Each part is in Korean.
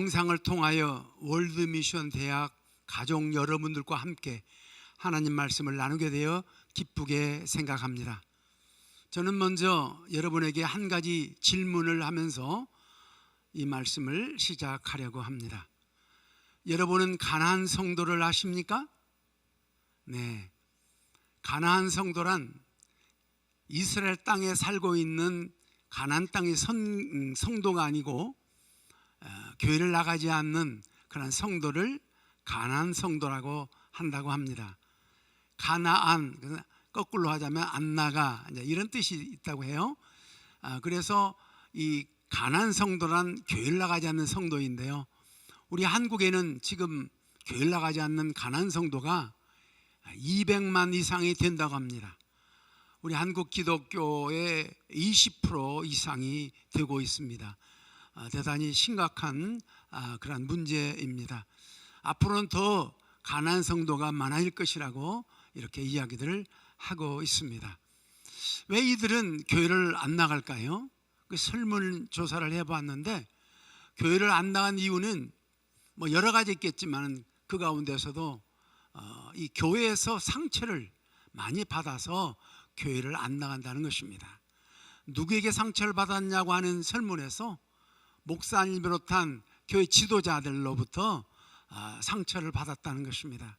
영상을 통하여 월드미션 대학 가족 여러분들과 함께 하나님 말씀을 나누게 되어 기쁘게 생각합니다. 저는 먼저 여러분에게 한 가지 질문을 하면서 이 말씀을 시작하려고 합니다. 여러분은 가나안 성도를 아십니까? 네, 가나안 성도란 이스라엘 땅에 살고 있는 가나안 땅의 성도가 아니고 교회를 나가지 않는 그런 성도를 가나안 성도라고 한다고 합니다. 가나안, 거꾸로 하자면 안 나가, 이런 뜻이 있다고 해요. 그래서 이 가나안 성도란 교회를 나가지 않는 성도인데요, 우리 한국에는 지금 교회를 나가지 않는 가나안 성도가 200만 이상이 된다고 합니다. 우리 한국 기독교의 20% 이상이 되고 있습니다. 대단히 심각한 그런 문제입니다. 앞으로는 더 가나안 성도가 많아질 것이라고 이렇게 이야기들을 하고 있습니다. 왜 이들은 교회를 안 나갈까요? 그 설문조사를 해봤는데 교회를 안 나간 이유는 뭐 여러 가지 있겠지만 그 가운데서도 이 교회에서 상처를 많이 받아서 교회를 안 나간다는 것입니다. 누구에게 상처를 받았냐고 하는 설문에서 목사님 비롯한 교회 지도자들로부터 상처를 받았다는 것입니다.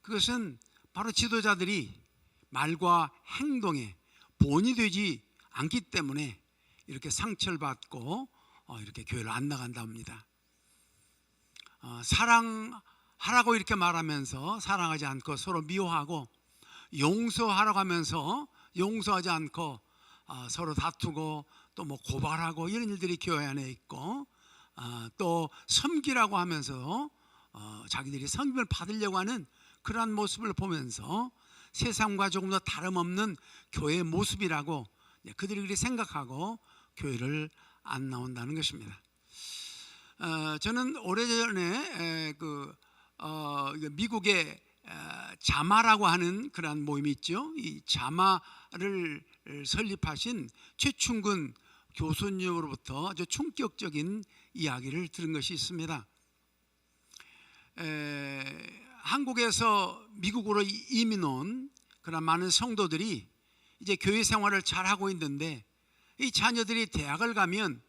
그것은 바로 지도자들이 말과 행동에 본이 되지 않기 때문에 이렇게 상처를 받고 이렇게 교회를 안 나간다 합니다. 사랑하라고 이렇게 말하면서 사랑하지 않고 서로 미워하고, 용서하라고 하면서 용서하지 않고 서로 다투고 또 뭐 고발하고, 이런 일들이 교회 안에 있고, 또 섬기라고 하면서 자기들이 섬김을 받으려고 하는 그러한 모습을 보면서 세상과 조금 더 다름없는 교회의 모습이라고 그들이 그렇게 생각하고 교회를 안 나온다는 것입니다. 저는 오래전에 미국의 자마라고 하는 그러한 모임이 있죠. 이 자마를 설립하신 최충근 교수님으로부터 아주 충격적인 이야기를 들은 것이 있습니다. 한국에서 미국으로 이민 온 그런 많은 성도들이 이제 교회 생활을 잘 하고 있는데, 이 자녀들이 대학을 가면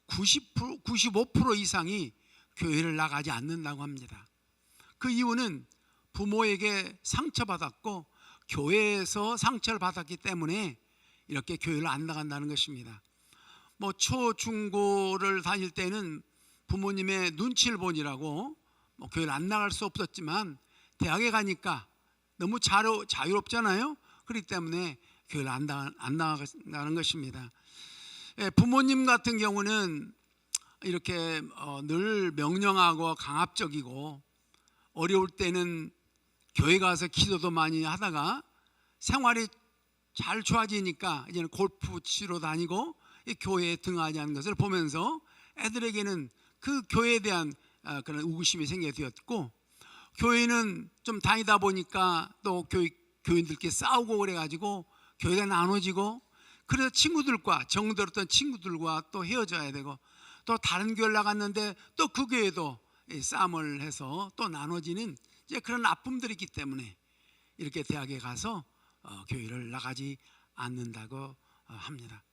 95% 이상이 교회를 나가지 않는다고 합니다. 그 이유는 부모에게 상처받았고 교회에서 상처를 받았기 때문에 이렇게 교회를 안 나간다는 것입니다. 뭐 초중고를 다닐 때는 부모님의 눈치를 보느라고 교회를 안 나갈 수 없었지만, 대학에 가니까 너무 자유롭잖아요. 그렇기 때문에 교회를 안 나가는 것입니다. 부모님 같은 경우는 이렇게 늘 명령하고 강압적이고, 어려울 때는 교회 가서 기도도 많이 하다가 생활이 잘 좋아지니까 이제는 골프 치러 다니고 교회에 등하지 않는 것을 보면서 애들에게는 그 교회에 대한 그런 우구심이 생기게 되었고, 교회는 좀 다니다 보니까 또 교인들끼리 싸우고 그래가지고 교회가 나눠지고, 그래서 친구들과 정들었던 친구들과 또 헤어져야 되고, 또 다른 교회를 나갔는데 또 그 교회도 싸움을 해서 또 나눠지는 이제 그런 아픔들이 있기 때문에 이렇게 대학에 가서 교회를 나가지 않는다고 합니다.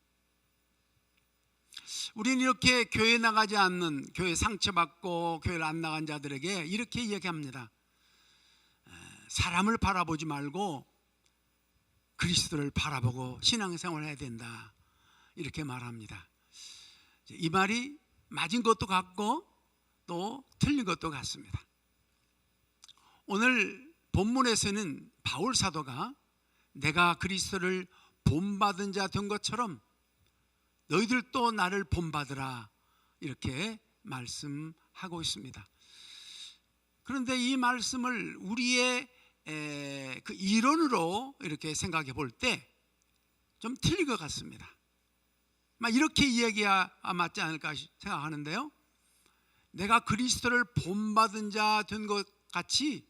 우리는 이렇게 교회 나가지 않는, 교회 상처받고 교회를 안 나간 자들에게 이렇게 이야기합니다. 사람을 바라보지 말고 그리스도를 바라보고 신앙생활을 해야 된다, 이렇게 말합니다. 이 말이 맞은 것도 같고 또 틀린 것도 같습니다. 오늘 본문에서는 바울 사도가 내가 그리스도를 본받은 자 된 것처럼 너희들도 나를 본받으라, 이렇게 말씀하고 있습니다. 그런데 이 말씀을 우리의 그 이론으로 이렇게 생각해 볼 때 좀 틀린 것 같습니다. 이렇게 이야기해야 맞지 않을까 생각하는데요, 내가 그리스도를 본받은 자 된 것 같이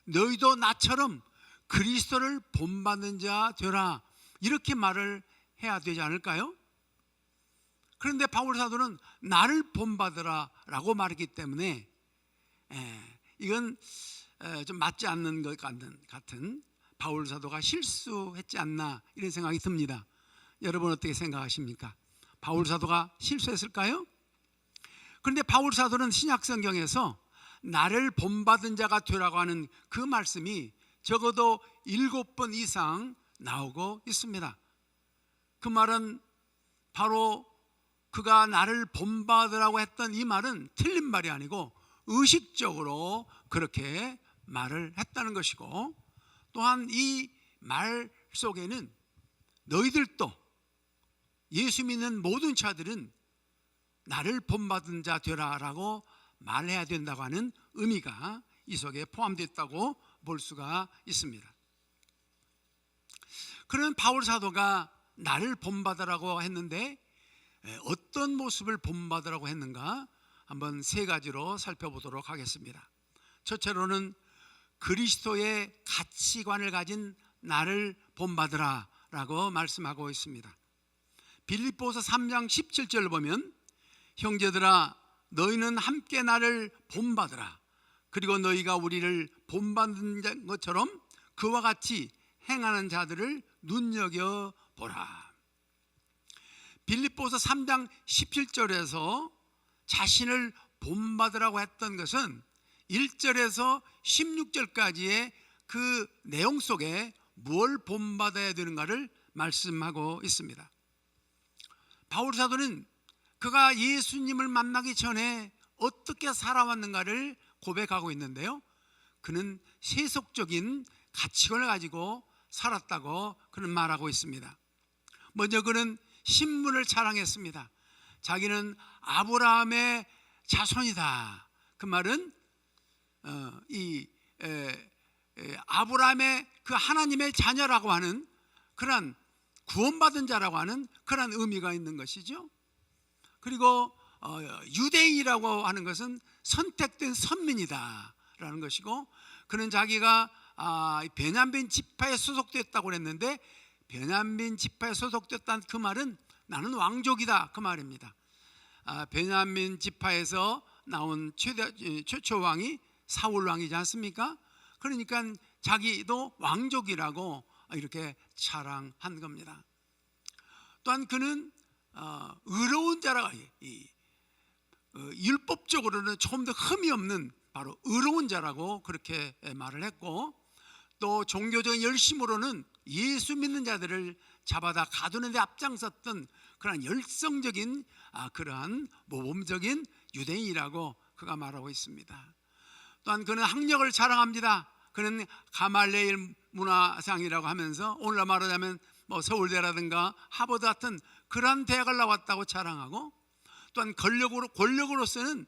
너희도 나처럼 그리스도를 본받는 자 되라, 이렇게 말을 해야 되지 않을까요? 그런데 바울 사도는 나를 본받으라라고 말했기 때문에 이건 좀 맞지 않는 것 같은 바울 사도가 실수했지 않나 이런 생각이 듭니다. 여러분 어떻게 생각하십니까? 바울 사도가 실수했을까요? 그런데 바울 사도는 신약 성경에서 나를 본받은 자가 되라고 하는 그 말씀이 적어도 7번 이상 나오고 있습니다. 그 말은 바로 그가 나를 본받으라고 했던 이 말은 틀린 말이 아니고 의식적으로 그렇게 말을 했다는 것이고, 또한 이 말 속에는 너희들도, 예수 믿는 모든 자들은 나를 본받은 자 되라라고 말해야 된다고 하는 의미가 이 속에 포함되었다고 볼 수가 있습니다. 그런 바울 사도가 나를 본받으라고 했는데 어떤 모습을 본받으라고 했는가 한번 3가지로 살펴보도록 하겠습니다. 첫째로는 그리스도의 가치관을 가진 나를 본받으라라고 말씀하고 있습니다. 빌립보서 3장 17절을 보면 형제들아 너희는 함께 나를 본받으라. 그리고 너희가 우리를 본받는 것처럼 그와 같이 행하는 자들을 눈여겨보라. 빌립보서 3장 17절에서 자신을 본받으라고 했던 것은 1절에서 16절까지의 그 내용 속에 뭘 본받아야 되는가를 말씀하고 있습니다. 바울 사도는 그가 예수님을 만나기 전에 어떻게 살아왔는가를 고백하고 있는데요, 그는 세속적인 가치관을 가지고 살았다고 그는 말하고 있습니다. 먼저 그는 신분을 자랑했습니다. 자기는 아브라함의 자손이다. 그 말은 아브라함의 그 하나님의 자녀라고 하는 그러한 구원받은 자라고 하는 그러한 의미가 있는 것이죠. 그리고 유대인이라고 하는 것은 선택된 선민이다라는 것이고, 그는 자기가 베냐민 지파에 소속됐다고 그랬는데 베냐민 지파에 소속됐다는 그 말은 나는 왕족이다 그 말입니다. 베냐민 지파에서 나온 최초 왕이 사울 왕이지 않습니까? 그러니까 자기도 왕족이라고 이렇게 자랑한 겁니다. 또한 그는 의로운 자라고, 율법적으로는 조금 더 흠이 없는 바로 의로운 자라고 그렇게 말을 했고, 또 종교적인 열심으로는 예수 믿는 자들을 잡아다 가두는 데 앞장섰던 그러한 열성적인 그러한 모범적인 유대인이라고 그가 말하고 있습니다. 또한 그는 학력을 자랑합니다. 그는 가말레일 문화상이라고 하면서 오늘날 말하자면 서울대라든가 하버드 같은 그러한 대학을 나왔다고 자랑하고, 또한 권력으로서는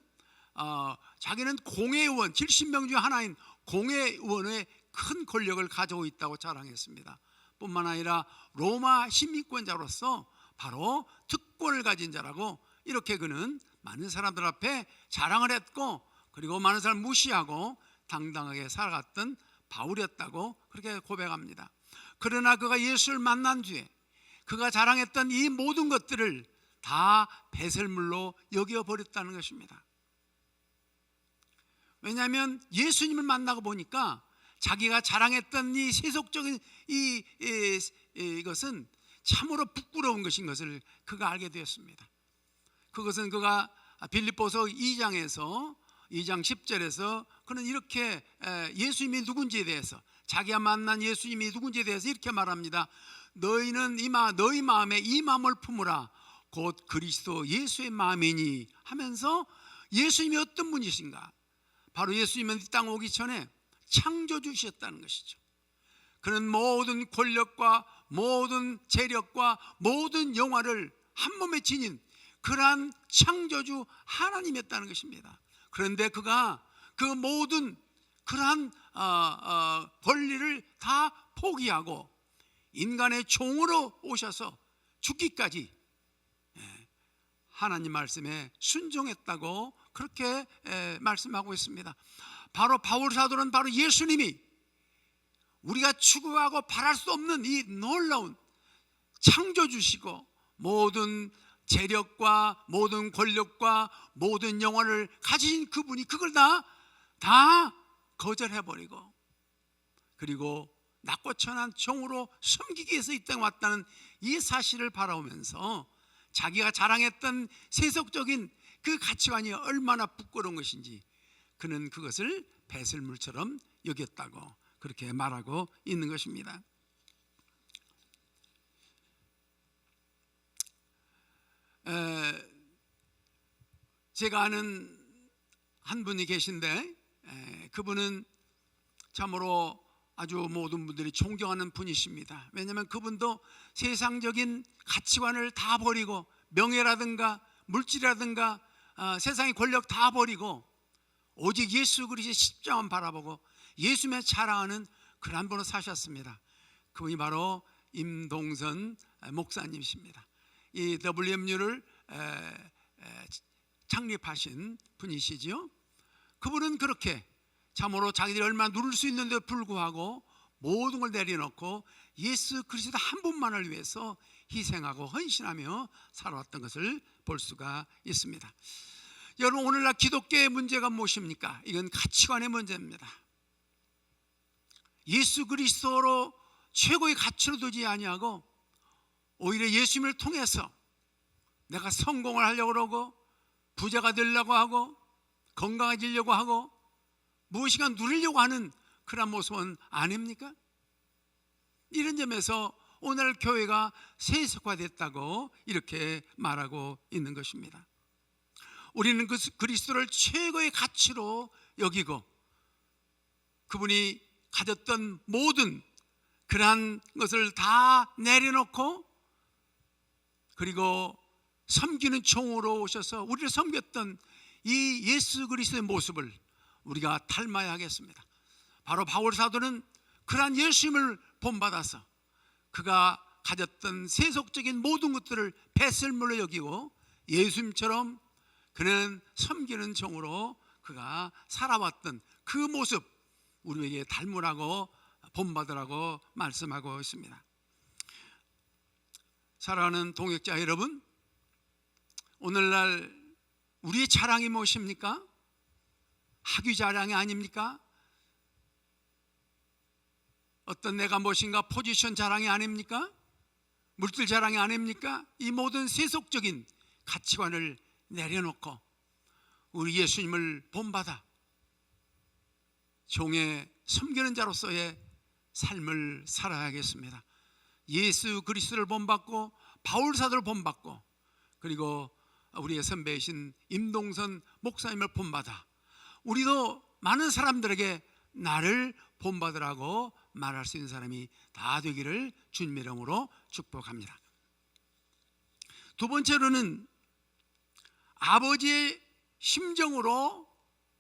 자기는 공회의원 70명 중 하나인 공회의원의 큰 권력을 가지고 있다고 자랑했습니다. 뿐만 아니라 로마 시민권자로서 바로 특권을 가진 자라고 이렇게 그는 많은 사람들 앞에 자랑을 했고, 그리고 많은 사람 무시하고 당당하게 살아갔던 바울이었다고 그렇게 고백합니다. 그러나 그가 예수를 만난 뒤에 그가 자랑했던 이 모든 것들을 다 배설물로 여겨버렸다는 것입니다. 왜냐하면 예수님을 만나고 보니까 자기가 자랑했던 이 세속적인 이것은 참으로 부끄러운 것인 것을 그가 알게 되었습니다. 그것은 그가 빌립보서 2장 10절에서 그는 이렇게 예수님이 누군지에 대해서, 자기가 만난 예수님이 누군지에 대해서 이렇게 말합니다. 너희는 너희 마음에 이 마음을 품으라. 곧 그리스도 예수의 마음이니 하면서 예수님이 어떤 분이신가, 바로 예수님은 이 땅 오기 전에 창조주셨다는 것이죠. 그는 모든 권력과 모든 재력과 모든 영화를 한 몸에 지닌 그러한 창조주 하나님이었다는 것입니다. 그런데 그가 그 모든 그러한 권리를 다 포기하고 인간의 종으로 오셔서 죽기까지 하나님 말씀에 순종했다고 그렇게 말씀하고 있습니다. 바로 바울 사도는 바로 예수님이 우리가 추구하고 바랄 수 없는 이 놀라운 창조주시고 모든 재력과 모든 권력과 모든 영혼을 가진 그분이 그걸 다 거절해버리고, 그리고 낮고 천한 종으로 섬기기 위해서 이 땅에 왔다는 이 사실을 바라보면서 자기가 자랑했던 세속적인 그 가치관이 얼마나 부끄러운 것인지 그는 그것을 배설물처럼 여겼다고 그렇게 말하고 있는 것입니다. 제가 아는 한 분이 계신데, 그분은 참으로 아주 모든 분들이 존경하는 분이십니다. 왜냐하면 그분도 세상적인 가치관을 다 버리고, 명예라든가 물질이라든가 세상의 권력 다 버리고 오직 예수 그리스도의 십자가만 바라보고 예수만 자랑하는 그런 분으로 사셨습니다. 그분이 바로 임동선 목사님이십니다. 이 WMU를 창립하신 분이시죠. 그분은 그렇게 참으로 자기들이 얼마나 누릴 수 있는데도 불구하고 모든 걸 내려놓고 예수 그리스도 한 분만을 위해서 희생하고 헌신하며 살아왔던 것을 볼 수가 있습니다. 여러분, 오늘날 기독교의 문제가 무엇입니까? 이건 가치관의 문제입니다. 예수 그리스도로 최고의 가치로 두지 아니하고 오히려 예수님을 통해서 내가 성공을 하려고 그러고 부자가 되려고 하고 건강해지려고 하고 무엇인가 누리려고 하는 그런 모습은 아닙니까? 이런 점에서 오늘 교회가 세속화됐다고 이렇게 말하고 있는 것입니다. 우리는 그 그리스도를 최고의 가치로 여기고 그분이 가졌던 모든 그러한 것을 다 내려놓고 그리고 섬기는 종으로 오셔서 우리를 섬겼던 이 예수 그리스도의 모습을 우리가 닮아야 하겠습니다. 바로 바울 사도는 그러한 예수님을 본받아서 그가 가졌던 세속적인 모든 것들을 배설물로 여기고 예수님처럼 그는 섬기는 종으로 그가 살아왔던 그 모습 우리에게 닮으라고 본받으라고 말씀하고 있습니다. 사랑하는 동역자 여러분, 오늘날 우리의 자랑이 무엇입니까? 학위 자랑이 아닙니까? 어떤 내가 무엇인가 포지션 자랑이 아닙니까? 물질 자랑이 아닙니까? 이 모든 세속적인 가치관을 내려놓고 우리 예수님을 본받아 종의 섬기는 자로서의 삶을 살아야겠습니다. 예수 그리스도를 본받고 바울 사도를 본받고 그리고 우리의 선배이신 임동선 목사님을 본받아 우리도 많은 사람들에게 나를 본받으라고 말할 수 있는 사람이 다 되기를 주님의 이름으로 축복합니다. 두 번째로는 아버지의 심정으로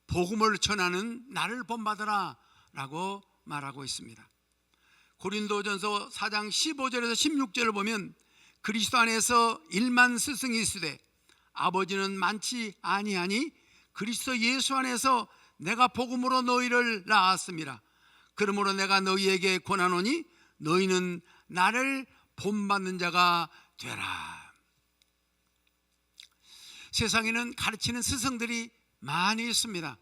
복음을 전하는 나를 본받으라 라고 말하고 있습니다. 고린도전서 4장 15절에서 16절을 보면 그리스도 안에서 1만 스승이 있으되 아버지는 많지 아니하니 그리스도 예수 안에서 내가 복음으로 너희를 낳았습니다. 그러므로 내가 너희에게 권하노니 너희는 나를 본받는 자가 되라. 세상에는 가르치는 스승들이 많이 있습니다.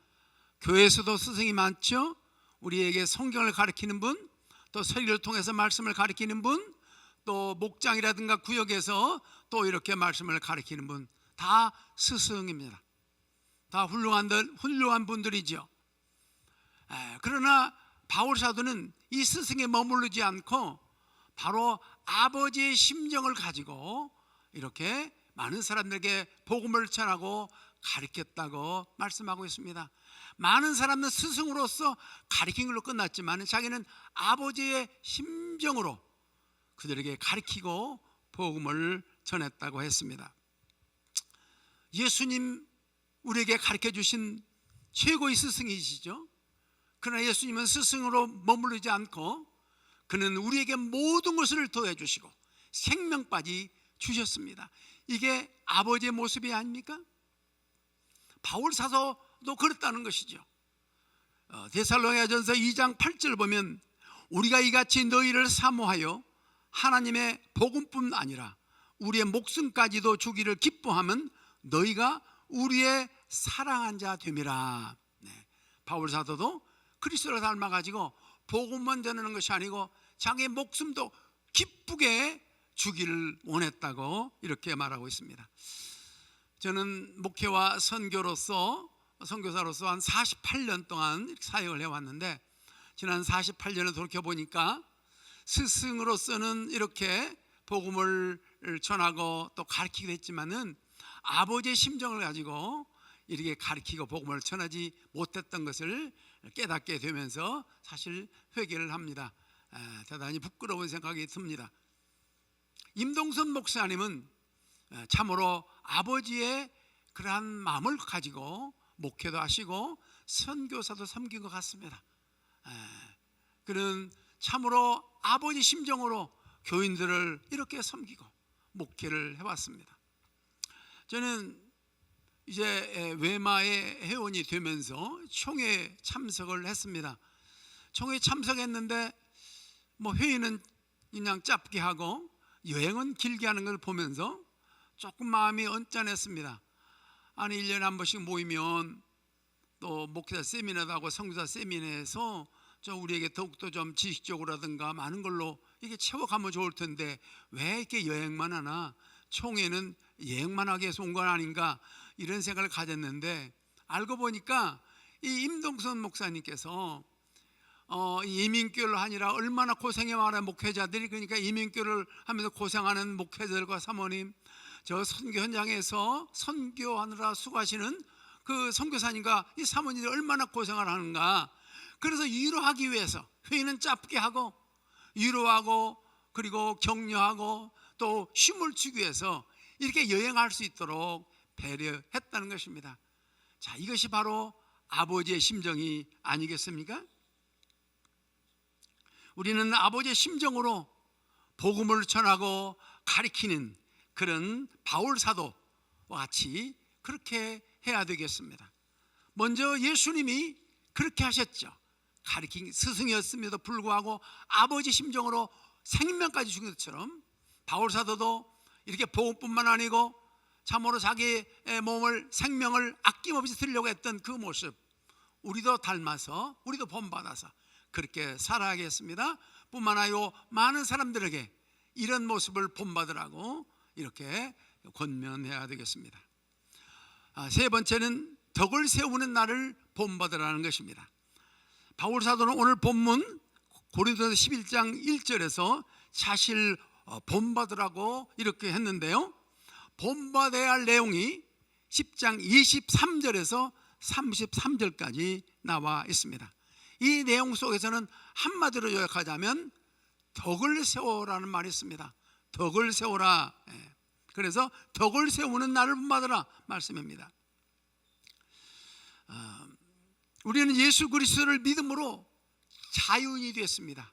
교회에서도 스승이 많죠. 우리에게 성경을 가르치는 분, 또 서리를 통해서 말씀을 가르치는 분, 또 목장이라든가 구역에서 또 이렇게 말씀을 가르치는 분, 다 스승입니다. 다 훌륭한 분들이죠. 그러나 바울 사도는 이 스승에 머무르지 않고 바로 아버지의 심정을 가지고 이렇게 많은 사람들에게 복음을 전하고 가르쳤다고 말씀하고 있습니다. 많은 사람은 스승으로서 가르친 걸로 끝났지만 자기는 아버지의 심정으로 그들에게 가르치고 복음을 전했다고 했습니다. 예수님 우리에게 가르쳐 주신 최고의 스승이시죠. 그러나 예수님은 스승으로 머무르지 않고 그는 우리에게 모든 것을 더해 주시고 생명까지 주셨습니다. 이게 아버지의 모습이 아닙니까? 바울 사도도 그렇다는 것이죠. 데살로니가전서 2장 8절 보면 우리가 이같이 너희를 사모하여 하나님의 복음뿐 아니라 우리의 목숨까지도 주기를 기뻐하면 너희가 우리의 사랑한 자 됨이라. 바울 사도도 그리스도를 닮아가지고 복음만 전하는 것이 아니고 자기의 목숨도 기쁘게 주기를 원했다고 이렇게 말하고 있습니다. 저는 목회와 선교사로서 한 48년 동안 사역을 해왔는데, 지난 48년을 돌이켜보니까 스승으로서는 이렇게 복음을 전하고 또 가르치기도 했지만은 아버지의 심정을 가지고 이렇게 가르치고 복음을 전하지 못했던 것을 깨닫게 되면서 사실 회개를 합니다. 대단히 부끄러운 생각이 듭니다. 임동선 목사님은 참으로 아버지의 그러한 마음을 가지고 목회도 하시고 선교사도 섬긴 것 같습니다. 그는 참으로 아버지 심정으로 교인들을 이렇게 섬기고 목회를 해왔습니다. 저는 이제 외마의 회원이 되면서 총회 참석을 했습니다. 총회 참석했는데 회의는 그냥 짧게 하고 여행은 길게 하는 걸 보면서 조금 마음이 언짢았습니다. 아니 1년에 한 번씩 모이면 또 목회자 세미나도 하고 선교사 세미나에서 우리에게 더욱더 좀 지식적으로라든가 많은 걸로 이게 채워가면 좋을 텐데 왜 이렇게 여행만 하나, 총회는 여행만 하기 위해서 온 건 아닌가, 이런 생각을 가졌는데, 알고 보니까 이 임동선 목사님께서 이민교를 하니라 얼마나 고생해 많은 목회자들이, 그러니까 이민교를 하면서 고생하는 목회자들과 사모님, 저 선교 현장에서 선교하느라 수고하시는 그 선교사님과 이 사모님들이 얼마나 고생을 하는가. 그래서 위로하기 위해서 회의는 짧게 하고 위로하고 그리고 격려하고 또 힘을 주기 위해서 이렇게 여행할 수 있도록 배려했다는 것입니다. 자, 이것이 바로 아버지의 심정이 아니겠습니까? 우리는 아버지의 심정으로 복음을 전하고 가르치는 그런 바울 사도와 같이 그렇게 해야 되겠습니다. 먼저 예수님이 그렇게 하셨죠. 가르친 스승이었음에도 불구하고 아버지 심정으로 생명까지 주신 것처럼 바울 사도도 이렇게 복음뿐만 아니고 참으로 자기의 몸을, 생명을 아낌없이 드리려고 했던 그 모습, 우리도 닮아서, 우리도 본받아서 그렇게 살아야겠습니다. 뿐만 아니고 많은 사람들에게 이런 모습을 본받으라고 이렇게 권면해야 되겠습니다. 세 번째는 덕을 세우는 날을 본받으라는 것입니다. 바울 사도는 오늘 본문 고린도서 11장 1절에서 사실 본받으라고 이렇게 했는데요, 본받아야 할 내용이 10장 23절에서 33절까지 나와 있습니다. 이 내용 속에서는 한마디로 요약하자면 덕을 세워라는 말이 있습니다. 덕을 세워라. 그래서 덕을 세우는 날을 본받으라 말씀입니다. 우리는 예수 그리스도를 믿음으로 자유인이 되었습니다.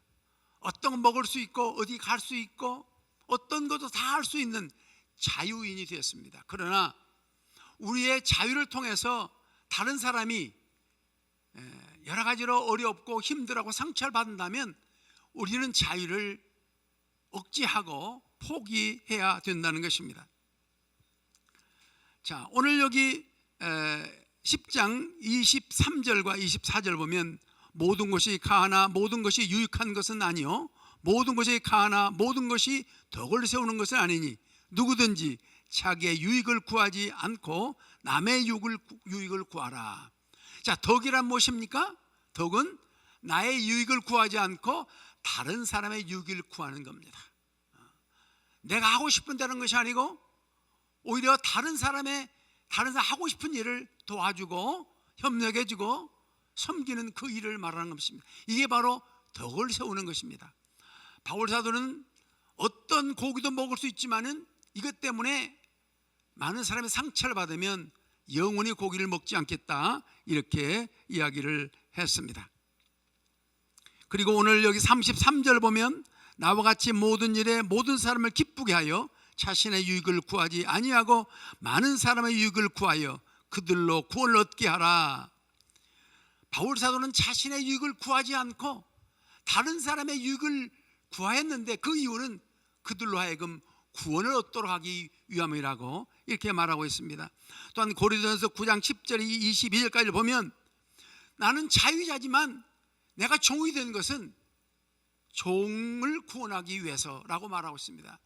어떤 거 먹을 수 있고 어디 갈 수 있고 어떤 것도 다 할 수 있는 자유인이 되었습니다. 그러나 우리의 자유를 통해서 다른 사람이 여러 가지로 어렵고 힘들어하고 상처를 받는다면 우리는 자유를 억제하고 포기해야 된다는 것입니다. 자, 오늘 여기 10장 23절과 24절 보면 모든 것이 가하나 모든 것이 유익한 것은 아니요 모든 것이 가하나 모든 것이 덕을 세우는 것은 아니니 누구든지 자기의 유익을 구하지 않고 남의 유익을 구하라. 자, 덕이란 무엇입니까? 덕은 나의 유익을 구하지 않고 다른 사람의 유익을 구하는 겁니다. 내가 하고 싶은 다는 것이 아니고 오히려 다른 사람 하고 싶은 일을 도와주고 협력해주고 섬기는 그 일을 말하는 것입니다. 이게 바로 덕을 세우는 것입니다. 바울 사도는 어떤 고기도 먹을 수 있지만은 이것 때문에 많은 사람이 상처를 받으면 영원히 고기를 먹지 않겠다 이렇게 이야기를 했습니다. 그리고 오늘 여기 33절 보면 나와 같이 모든 일에 모든 사람을 기쁘게 하여 자신의 유익을 구하지 아니하고 많은 사람의 유익을 구하여 그들로 구원을 얻게 하라. 바울 사도는 자신의 유익을 구하지 않고 다른 사람의 유익을 구하였는데 그 이유는 그들로 하여금 구원을 얻도록 하기 위함이라고 이렇게 말하고 있습니다. 또한 고린도전서 9장 10절 22절까지 보면 나는 자유자지만 내가 종이 된 것은 종을 구원하기 위해서라고 말하고 있습니다.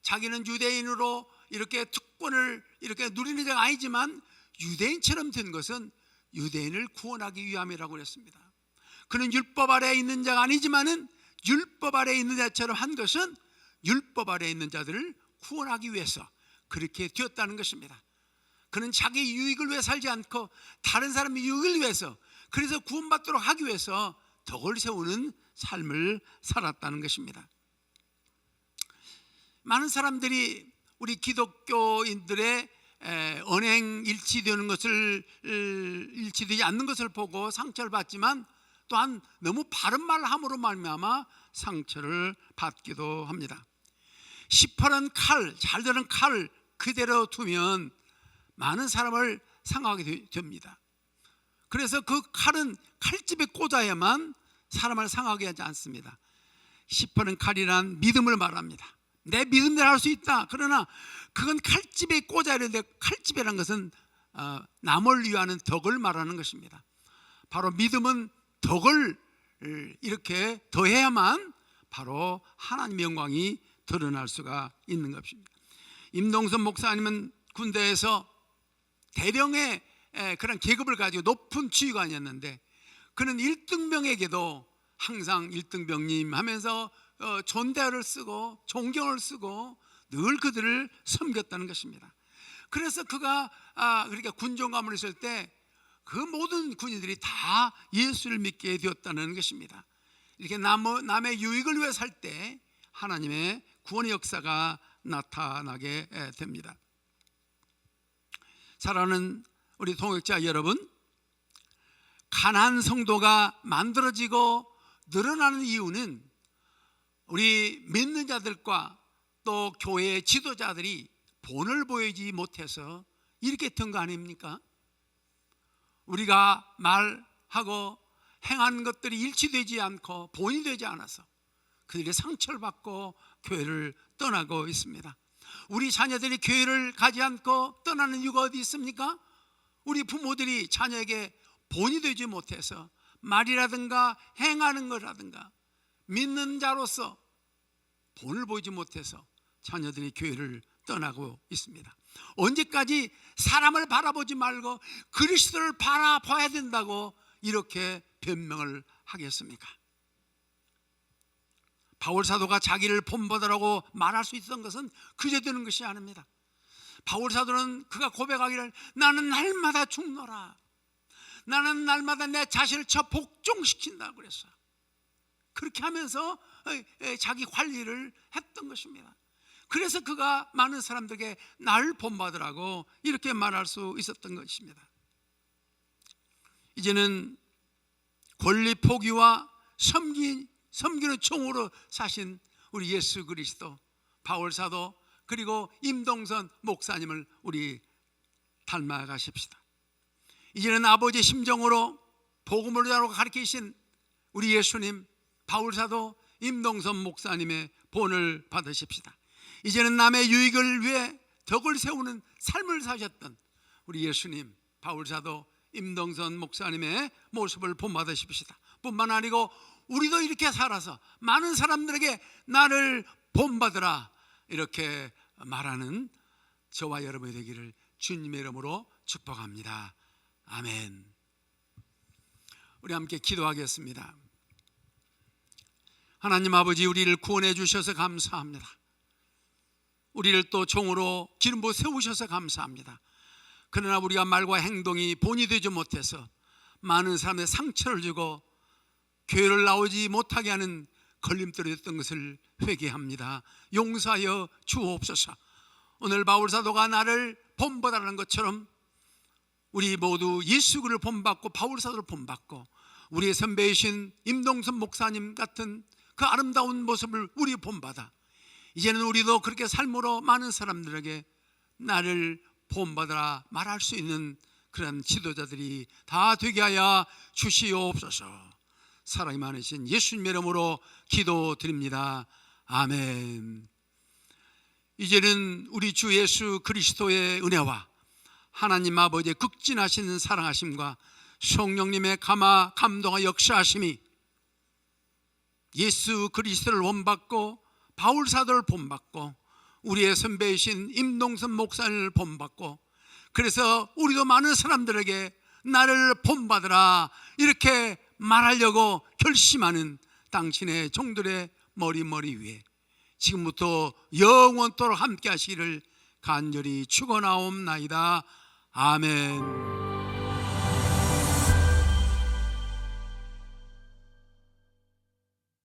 자기는 유대인으로 이렇게 특권을 이렇게 누리는 자가 아니지만 유대인처럼 된 것은 유대인을 구원하기 위함이라고 그랬습니다. 그는 율법 아래에 있는 자가 아니지만은 율법 아래에 있는 자처럼 한 것은 율법 아래에 있는 자들을 구원하기 위해서 그렇게 되었다는 것입니다. 그는 자기 유익을 위해 살지 않고 다른 사람의 유익을 위해서, 그래서 구원받도록 하기 위해서 덕을 세우는 삶을 살았다는 것입니다. 많은 사람들이 우리 기독교인들의 언행 일치되는 것을 일치되지 않는 것을 보고 상처를 받지만 또한 너무 바른 말을 함으로 말미암아 상처를 받기도 합니다. 시퍼런 칼, 잘 되는 칼을 그대로 두면 많은 사람을 상하게 됩니다. 그래서 그 칼은 칼집에 꽂아야만 사람을 상하게 하지 않습니다. 시퍼런 칼이란 믿음을 말합니다. 내 믿음대로 할 수 있다. 그러나 그건 칼집에 꽂아야 되는데, 칼집이라는 것은 남을 위하는 덕을 말하는 것입니다. 바로 믿음은 덕을 이렇게 더해야만 바로 하나님의 영광이 드러날 수가 있는 것입니다. 임동선 목사님은 군대에서 대령의 그런 계급을 가지고 높은 지휘관이었는데, 그는 1등병에게도 항상 1등병님 하면서 존대어를 쓰고 존경을 쓰고 늘 그들을 섬겼다는 것입니다. 그래서 그가 그러니까 군종감을 했을 때 그 모든 군인들이 다 예수를 믿게 되었다는 것입니다. 이렇게 남의 유익을 위해 살 때 하나님의 구원의 역사가 나타나게 됩니다. 사랑하는 우리 동역자 여러분, 가난한 성도가 만들어지고 늘어나는 이유는 우리 믿는 자들과 또 교회의 지도자들이 본을 보이지 못해서 이렇게 된 거 아닙니까? 우리가 말하고 행하는 것들이 일치되지 않고 본이 되지 않아서 그들이 상처를 받고 교회를 떠나고 있습니다. 우리 자녀들이 교회를 가지 않고 떠나는 이유가 어디 있습니까? 우리 부모들이 자녀에게 본이 되지 못해서 말이라든가 행하는 것이라든가 믿는 자로서 본을 보이지 못해서 자녀들이 교회를 떠나고 있습니다. 언제까지 사람을 바라보지 말고 그리스도를 바라봐야 된다고 이렇게 변명을 하겠습니까? 바울 사도가 자기를 본보다라고 말할 수 있었던 것은 그저 되는 것이 아닙니다. 바울 사도는 그가 고백하기를 나는 날마다 죽노라, 나는 날마다 내 자신을 쳐 복종시킨다고 그랬어요. 그렇게 하면서 자기 관리를 했던 것입니다. 그래서 그가 많은 사람들에게 날 본받으라고 이렇게 말할 수 있었던 것입니다. 이제는 권리 포기와 섬기는 종으로 사신 우리 예수 그리스도, 바울 사도, 그리고 임동선 목사님을 우리 닮아가십시다. 이제는 아버지의 심정으로 복음을 전하고 가르치신 우리 예수님, 바울 사도, 임동선 목사님의 본을 받으십시다. 이제는 남의 유익을 위해 덕을 세우는 삶을 사셨던 우리 예수님, 바울 사도, 임동선 목사님의 모습을 본받으십시다. 뿐만 아니고 우리도 이렇게 살아서 많은 사람들에게 나를 본받으라 이렇게 말하는 저와 여러분이 되기를 주님의 이름으로 축복합니다. 아멘. 우리 함께 기도하겠습니다. 하나님 아버지, 우리를 구원해 주셔서 감사합니다. 우리를 또 종으로 기름 부어 세우셔서 감사합니다. 그러나 우리가 말과 행동이 본이 되지 못해서 많은 사람의 상처를 주고 교회를 나오지 못하게 하는 걸림돌이 됐던 것을 회개합니다. 용서하여 주옵소서. 오늘 바울 사도가 나를 본받으라는 것처럼 우리 모두 예수 그리스도를 본받고 바울 사도를 본받고 우리의 선배이신 임동선 목사님 같은 그 아름다운 모습을 우리 본받아 이제는 우리도 그렇게 삶으로 많은 사람들에게 나를 본받으라 말할 수 있는 그런 지도자들이 다 되게 하여 주시옵소서. 사랑이 많으신 예수님의 이름으로 기도드립니다. 아멘. 이제는 우리 주 예수 그리스도의 은혜와 하나님 아버지의 극진하시는 사랑하심과 성령님의 감동과 역사하심이 예수 그리스도를 본받고 바울 사도를 본받고 우리의 선배이신 임동선 목사님을 본받고, 그래서 우리도 많은 사람들에게 나를 본받으라 이렇게 말하려고 결심하는 당신의 종들의 머리 위에 지금부터 영원토록 함께 하시기를 간절히 축원하옵나이다. 아멘.